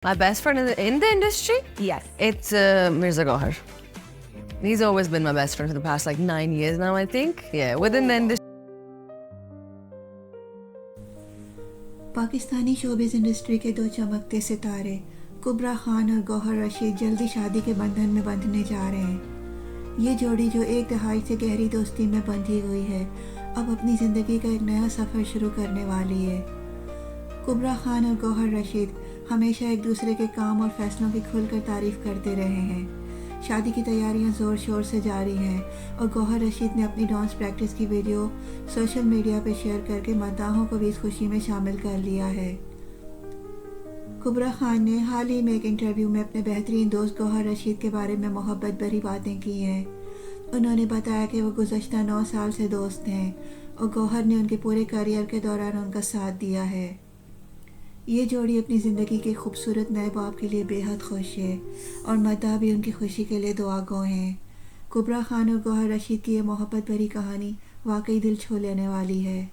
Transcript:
My best friend in the industry? Yes. It's Mirza Gohar. He's always been my best friend for the past like 9 years now, I think. Yeah, within the industry. Pakistani showbiz industry کے دو چمکتے ستارے کبرا خان اور گوہر رشید جلدی شادی کے بندھن میں بندھنے جا رہے ہیں۔ یہ جوڑی جو ایک دہائی سے گہری دوستی میں بندھی ہوئی ہے اب اپنی زندگی کا ایک نیا سفر شروع کرنے والی ہے۔ کبرا خان اور گوہر رشید ہمیشہ ایک دوسرے کے کام اور فیصلوں کی کھل کر تعریف کرتے رہے ہیں۔ شادی کی تیاریاں زور شور سے جاری ہیں اور گوہر رشید نے اپنی ڈانس پریکٹس کی ویڈیو سوشل میڈیا پہ شیئر کر کے مداحوں کو بھی اس خوشی میں شامل کر لیا ہے۔ کبرا خان نے حال ہی میں ایک انٹرویو میں اپنے بہترین دوست گوہر رشید کے بارے میں محبت بھری باتیں کی ہیں۔ انہوں نے بتایا کہ وہ گزشتہ 9 سال سے دوست ہیں اور گوہر نے ان کے پورے کیریئر کے دوران ان کا ساتھ دیا ہے۔ یہ جوڑی اپنی زندگی کے خوبصورت نئے باپ کے لیے بے حد خوش ہے اور مداح بھی ان کی خوشی کے لیے دعا گو ہیں۔ کبرا خان اور گوہر رشید کی یہ محبت بھری کہانی واقعی دل چھو لینے والی ہے۔